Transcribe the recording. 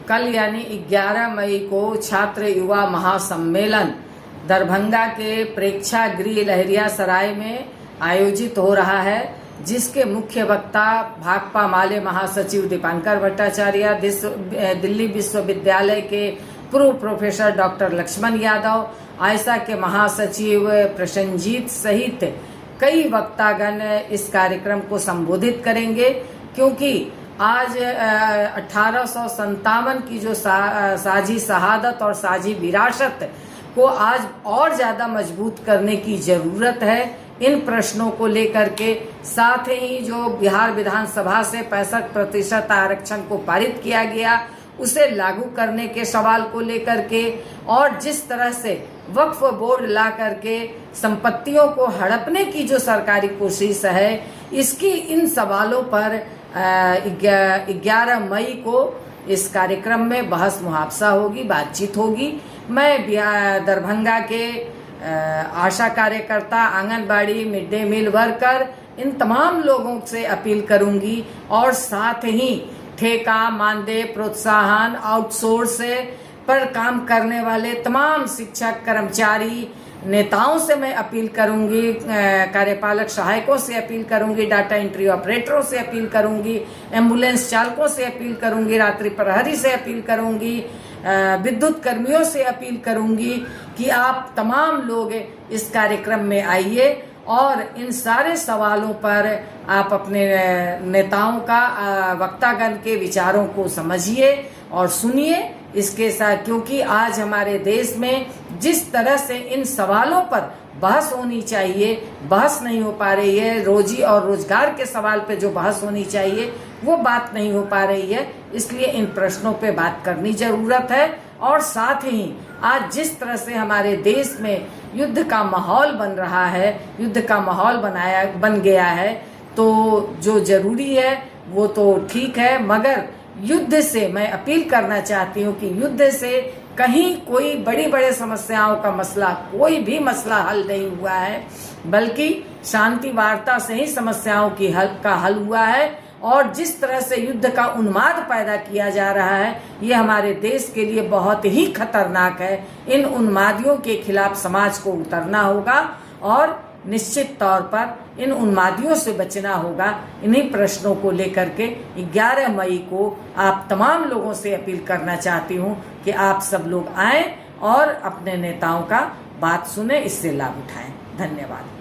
कल यानी 11 मई को छात्र युवा महासम्मेलन दरभंगा के प्रेक्षागृह लहरियासराय में आयोजित हो रहा है, जिसके मुख्य वक्ता भाकपा माले महासचिव दीपांकर भट्टाचार्य, दिल्ली विश्वविद्यालय के पूर्व प्रोफेसर डॉक्टर लक्ष्मण यादव, आयसा के महासचिव प्रसन्नजीत सहित कई वक्तागण इस कार्यक्रम को संबोधित करेंगे। क्योंकि आज 1857 की जो साझी शहादत और साझी विरासत को आज और ज्यादा मजबूत करने की जरूरत है। इन प्रश्नों को लेकर के साथ ही जो बिहार विधानसभा से 65% आरक्षण को पारित किया गया, उसे लागू करने के सवाल को लेकर के, और जिस तरह से वक्फ बोर्ड ला करके संपत्तियों को हड़पने की जो सरकारी कोशिश है, इसकी इन सवालों पर 11 मई को इस कार्यक्रम में बहस मुहावसा होगी, बातचीत होगी। मैं दरभंगा के आशा कार्यकर्ता, anganwadi, mid day meal worker, इन तमाम लोगों से अपील करूंगी, और साथ ही ठेका, मानदेय, प्रोत्साहन, आउटसोर्स पर काम करने वाले तमाम शिक्षक, कर्मचारी, नेताओं से मैं अपील करूंगी, कार्यपालक सहायकों से अपील करूंगी, डाटा एंट्री ऑपरेटरों से अपील करूंगी, एम्बुलेंस चालकों से अपील करूंगी, रात्रि प्रहरी से अपील करूंगी, विद्युत कर्मियों से अपील करूंगी कि आप तमाम लोग इस कार्यक्रम में आइए और इन सारे सवालों पर आप अपने नेताओं का, वक्तागण के विचारों को समझिए और सुनिए इसके साथ। क्योंकि आज हमारे देश में जिस तरह से इन सवालों पर बहस होनी चाहिए, बहस नहीं हो पा रही है। रोजी और रोजगार के सवाल पे जो बहस होनी चाहिए वो बात नहीं हो पा रही है, इसलिए इन प्रश्नों पे बात करनी जरूरत है। और साथ ही आज जिस तरह से हमारे देश में युद्ध का माहौल बन रहा है, युद्ध का माहौल बन गया है, तो जो जरूरी है वो तो ठीक है, मगर युद्ध से मैं अपील करना चाहती हूँ कि युद्ध से कहीं कोई बड़ी समस्याओं का मसला, कोई भी मसला हल नहीं हुआ है, बल्कि शांति वार्ता से ही समस्याओं का हल हुआ है। और जिस तरह से युद्ध का उन्माद पैदा किया जा रहा है, ये हमारे देश के लिए बहुत ही खतरनाक है। इन उन्मादियों के खिलाफ समाज को उतरना होगा और निश्चित तौर पर इन उन्मादियों से बचना होगा। इन्हीं प्रश्नों को लेकर के 11 मई को आप तमाम लोगों से अपील करना चाहती हूँ कि आप सब लोग आएं और अपने नेताओं का बात सुने, इससे लाभ उठाएं। धन्यवाद।